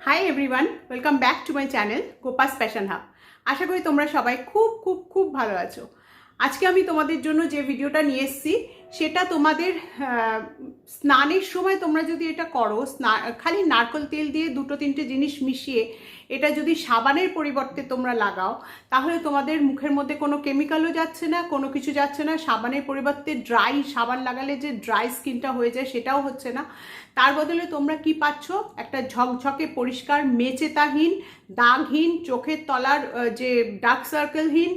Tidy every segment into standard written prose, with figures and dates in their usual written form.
High everyone, welcome back to my channel Gopa's fashion hub. আশা করি তোমরা সবাই খুব খুব খুব ভালো আছো। আজকে আমি তোমাদের জন্য যে ভিডিওটা নিয়ে এসেছি সেটা তোমাদের স্নানের সময় তোমরা যদি এটা করো, খালি নারকেল তেল দিয়ে দুটো তিনটে জিনিস মিশিয়ে এটা যদি সাবানের পরিবর্তে তোমরা লাগাও, তাহলে তোমাদের মুখের মধ্যে কোনো কেমিক্যালও যাচ্ছে না, কোনো কিছু যাচ্ছে না। সাবানের পরিবর্তে ড্রাই সাবান লাগালে যে ড্রাই স্কিনটা হয়ে যায় সেটাও হচ্ছে না। তার বদলে তোমরা কি পাচ্ছ? একটা ঝকঝকে পরিষ্কার, মেচেতাহীন, দাগহীন, চোখের তলার যে ডার্ক সার্কেলহীন,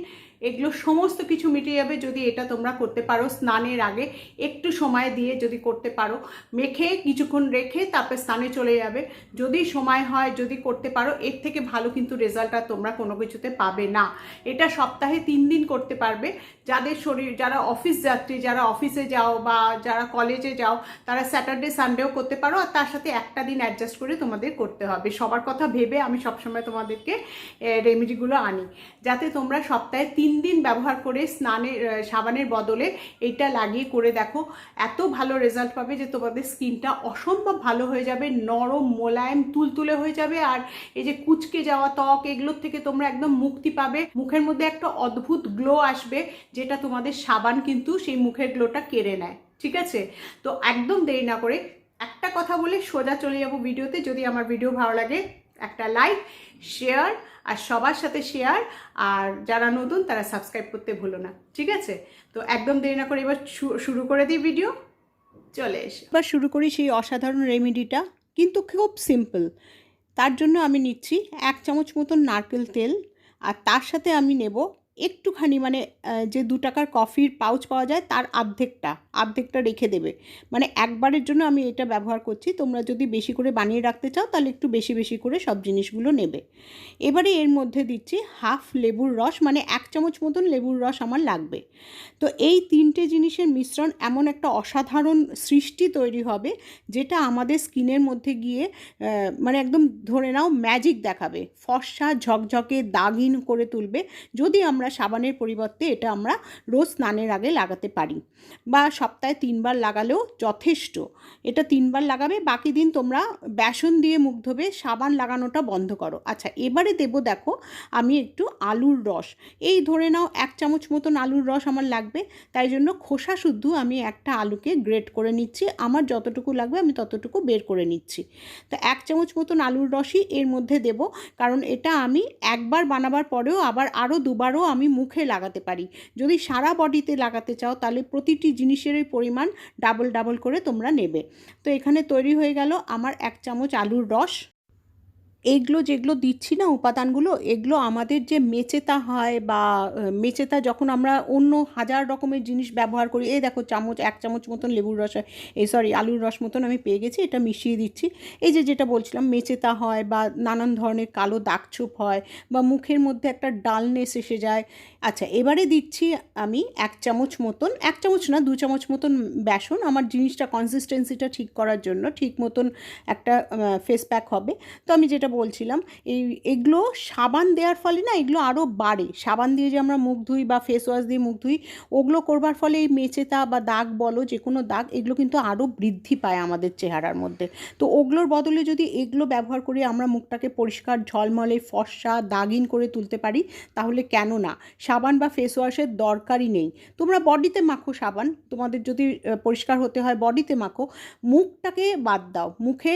এগুলো সমস্ত কিছু মিটে যাবে যদি এটা তোমরা করতে পারো। স্নানের আগে একটু সময় দিয়ে যদি করতে পারো, মেখে কিছুক্ষণ রেখে তারপরে স্নানে চলে যাবে। যদি সময় হয়, যদি করতে পারো, এর থেকে ভালো কিন্তু রেজাল্ট আর তোমরা কোনো কিছুতে পাবে না। এটা সপ্তাহে 3 দিন করতে পারবে। যাদের শরীর, যারা অফিস যাত্রী, যারা অফিসে যাও বা যারা কলেজে যাও, তারা স্যাটারডে সানডেও করতে পারো। আর তার সাথে একটা দিন অ্যাডজাস্ট করে তোমাদের করতে হবে। সবার কথা ভেবে আমি সবসময় তোমাদেরকে রেমেডিগুলো আনি, যাতে তোমরা সপ্তাহে 3 দিন ব্যবহার করে স্নানের সাবানের বদলে এটা লাগিয়ে করে দেখো। এত ভালো রেজাল্ট পাবে যে তোমাদের স্কিনটা অসম্ভব ভালো হয়ে যাবে, নরম, মোলায়েম, তুলতুলে হয়ে যাবে। আর এই যে কুচকে যাওয়া ত্বক, এগুলোর থেকে তোমরা একদম মুক্তি পাবে। মুখের মধ্যে একটা অদ্ভুত গ্লো আসবে, যেটা তোমাদের সাবান কিন্তু সেই মুখের গ্লোটা কেড়ে নেয়। ঠিক আছে? তো একদম দেরি না করে একটা কথা বলে সোজা চলে যাবো ভিডিওতে। যদি আমার ভিডিও ভালো লাগে একটা লাইক, শেয়ার, আর সবার সাথে শেয়ার, আর যারা নতুন তারা সাবস্ক্রাইব করতে ভুলো না। ঠিক আছে? তো একদম দেরি না করে এবার শুরু করে দিই ভিডিও। চলে এসে এবার শুরু করি সেই অসাধারণ রেমেডিটা, কিন্তু খুব সিম্পল। তার জন্য আমি নিচ্ছি 1 চামচ মতন নারকেল তেল, আর তার সাথে আমি নেব একটুখানি, মানে যে 2 টাকার কফির পাউচ পাওয়া যায় তার অর্ধেকটা রেখে দেবে। মানে একবারের জন্য আমি এটা ব্যবহার করছি। তোমরা যদি বেশি করে বানিয়ে রাখতে চাও তাহলে একটু বেশি বেশি করে সব জিনিসগুলো নেবে। এবারে এর মধ্যে দিচ্ছি হাফ লেবুর রস, মানে 1 চামচ মতন লেবুর রস আমার লাগবে। তো এই 3টে জিনিসের মিশ্রণ এমন একটা অসাধারণ সৃষ্টি তৈরি হবে, যেটা আমাদের স্কিনের মধ্যে গিয়ে মানে একদম ধরে নাও ম্যাজিক দেখাবে। ফর্সা, ঝকঝকে, দাগহীন করে তুলবে যদি আমরা সাবানের পরিবর্তে এটা আমরা রোজ স্নানের আগে লাগাতে পারি, বা সপ্তাহে 3 বার লাগালেও যথেষ্ট। এটা 3 বার লাগাবে, বাকি দিন তোমরা বেসন দিয়ে মুখ ধোবে, সাবান লাগানোটা বন্ধ করো। আচ্ছা, এবারে দেবো, দেখো আমি একটু আলুর রস, এই ধরে নাও 1 চামচ মতন আলুর রস আমার লাগবে। তাই জন্য খোসা শুদ্ধ আমি একটা আলুকে গ্রেট করে নিচ্ছি। আমার যতটুকু লাগবে আমি ততটুকু বের করে নিচ্ছি। তো 1 চামচ মতন আলুর রসই এর মধ্যে দেব, কারণ এটা আমি একবার বানাবার পরেও আবার আরও 2বারও আমি মুখে লাগাতে পারি। যদি সারা বডিতে লাগাতে চাও তাহলে প্রতিটি জিনিসেরই পরিমাণ ডাবল ডাবল করে তোমরা নেবে। তো এখানে তৈরি হয়ে গেল আমার 1 চামচ আলুর রস। এইগুলো যেগুলো দিচ্ছি না উপাদানগুলো, এগুলো আমাদের যে মেচেতা হয়, বা মেচেতা যখন আমরা অন্য হাজার রকমের জিনিস ব্যবহার করি, এই দেখো 1 চামচ মতন লেবুর রস, আলুর রস মতন আমি পেয়ে গেছি, এটা মিশিয়ে দিচ্ছি। এই যেটা বলছিলাম, মেচেতা হয় বা নানান ধরনের কালো দাগছোপ হয়, বা মুখের মধ্যে একটা ডালনেস এসে যায়। আচ্ছা, এবারে দিচ্ছি আমি 1 চামচ মতন, 1 চামচ না 2 চামচ মতন বেসন, আমার জিনিসটা কনসিস্টেন্সিটা ঠিক করার জন্য, ঠিক মতন একটা ফেস প্যাক হবে। তো আমি যেটা বলছিলাম, এগুলো সাবান দেওয়ার ফলে না এগুলো আরও বাড়ে। সাবান দিয়ে যে আমরা মুখ ধুই বা ফেস ওয়াশ দিয়ে মুখ ধুই, ওগুলো করবার ফলে এই মেচেতা বা দাগ বলো, যে কোনো দাগ, এগুলো কিন্তু আরও বৃদ্ধি পায় আমাদের চেহারার মধ্যে। তো ওগুলোর বদলে যদি এগুলো ব্যবহার করে আমরা মুখটাকে পরিষ্কার, ঝলমলে, ফর্সা, দাগিন করে তুলতে পারি, তাহলে কেন না? সাবান বা ফেস ওয়াশের দরকারই নেই। তোমরা বডিতে মাখো সাবান, তোমাদের যদি পরিষ্কার হতে হয় বডিতে মাখো, মুখটাকে বাদ দাও। মুখে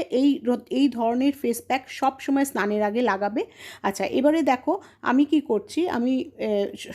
এই ধরনের ফেস প্যাক সব সময় স্নানের আগে লাগাবে। আচ্ছা, এবারে দেখো আমি কি করছি। আমি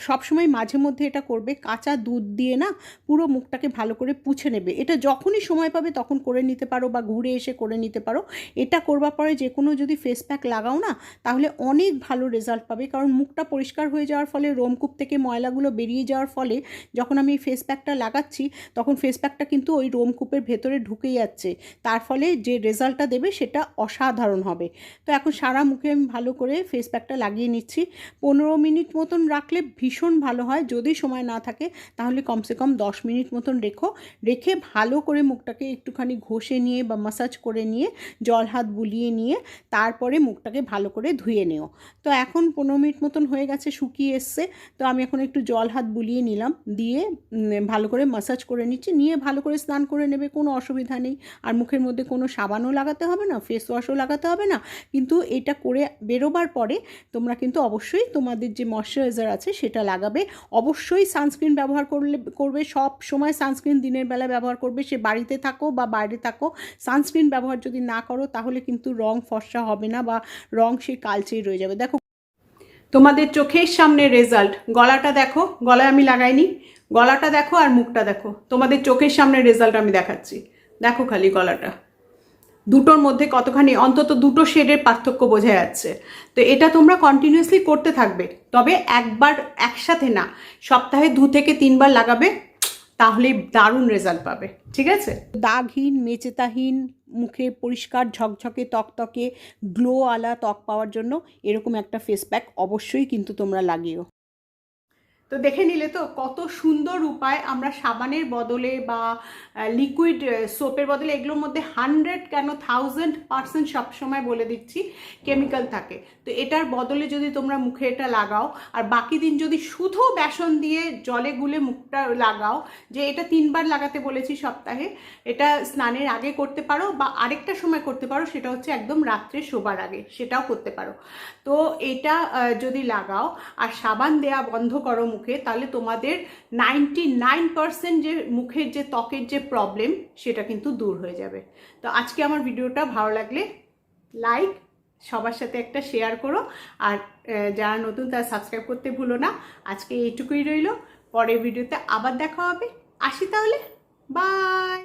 সবসময় মাঝে মধ্যে এটা করবে, কাঁচা দুধ দিয়ে না পুরো মুখটাকে ভালো করে পুছে নেবে। এটা যখনই সময় পাবে তখন করে নিতে পারো, বা ঘুরে এসে করে নিতে পারো। এটা করবার পরে যে কোনো যদি ফেস প্যাক লাগাও না, তাহলে অনেক ভালো রেজাল্ট পাবে। কারণ মুখটা পরিষ্কার হয়ে যাওয়ার ফলে, রোমকূপ থেকে ময়লাগুলো বেরিয়ে যাওয়ার ফলে, যখন আমি ফেস প্যাকটা লাগাচ্ছি তখন ফেস প্যাকটা কিন্তু ওই রোমকূপের ভেতরে ঢুকে যাচ্ছে। তার ফলে যে রেজাল্টটা দেবে সেটা অসাধারণ হবে। তো এখন সারা মুখে আমি ভালো করে ফেস প্যাকটা লাগিয়ে নিচ্ছি। 15 মিনিট মতন রাখলে ভীষণ ভালো হয়। যদি সময় না থাকে তাহলে কমসে কম 10 মিনিট মতন রেখে ভালো করে মুখটাকে একটুখানি ঘষে নিয়ে বা ম্যাসাজ করে নিয়ে, জল হাত বুলিয়ে নিয়ে, তারপরে মুখটাকে ভালো করে ধুয়ে নিও। তো এখন 15 মিনিট মতন হয়ে গেছে, শুকিয়ে এসছে। তো আমি এখন একটু জল হাত বুলিয়ে নিলাম, দিয়ে ভালো করে ম্যাসাজ করে নিচ্ছি। নিয়ে ভালো করে স্নান করে নেবে, কোনো অসুবিধা নেই। আর মুখের মধ্যে কোনো সাবানও লাগাতে হবে না, ফেস ওয়াশও লাগাতে হবে না, কিন্তু কিন্তু এটা করে বেরোবার পরে তোমরা কিন্তু অবশ্যই তোমাদের যে ময়শ্চারাইজার আছে সেটা লাগাবে। অবশ্যই সানস্ক্রিন ব্যবহার করবে, সব সময় সানস্ক্রিন দিনের বেলা ব্যবহার করবে, সে বাড়িতে থাকো বা বাইরে থাকো। সানস্ক্রিন ব্যবহার যদি না করো তাহলে কিন্তু রং ফর্সা হবে না বা রং সেই কালচেই রয়ে যাবে। দেখো তোমাদের চোখের সামনে রেজাল্ট, গলাটা দেখো, গলায় আমি লাগাইনি, গলাটা দেখো আর মুখটা দেখো, তোমাদের চোখের সামনে রেজাল্ট আমি দেখাচ্ছি। দেখো খালি গলাটা, দুটোর মধ্যে কতখানি অন্তত 2 শেডের পার্থক্য বোঝা যাচ্ছে। তো এটা তোমরা কন্টিনিউয়াসলি করতে থাকবে, তবে একবার একসাথে না, সপ্তাহে 2 থেকে 3 বার লাগাবে, তাহলে দারুণ রেজাল্ট পাবে। ঠিক আছে? দাগহীন, মেচেতাহীন, মুখে পরিষ্কার ঝকঝকে তকতকে গ্লোওয়ালা ত্বক পাওয়ার জন্য এরকম একটা ফেস প্যাক অবশ্যই কিন্তু তোমরা লাগিও। তো দেখে নিলে তো কত সুন্দর উপায়। আমরা সাবানের বদলে বা লিকুইড সোপের বদলে, এগুলোর মধ্যে 100 কেন 1000% সবসময় বলে দিচ্ছি কেমিক্যাল থাকে। তো এটার বদলে যদি তোমরা মুখে এটা লাগাও, আর বাকি দিন যদি শুধু বেসন দিয়ে জলে গুলে মুখটা লাগাও, যে এটা 3 বার লাগাতে বলেছি সপ্তাহে, এটা স্নানের আগে করতে পারো বা আরেকটা সময় করতে পারো, সেটা হচ্ছে একদম রাত্রে শোবার আগে, সেটাও করতে পারো। তো এটা যদি লাগাও আর সাবান দেয়া বন্ধ করো মুখে, তাহলে তোমাদের 99% যে মুখের যে ত্বকের যে প্রবলেম সেটা কিন্তু দূর হয়ে যাবে। তো আজকে আমার ভিডিওটা ভালো লাগলে লাইক, সবার সাথে একটা শেয়ার করো, আর যারা নতুন তারা সাবস্ক্রাইব করতে ভুলো না। আজকে এইটুকুই রইলো, পরের ভিডিওতে আবার দেখা হবে। আসি তাহলে, বাই।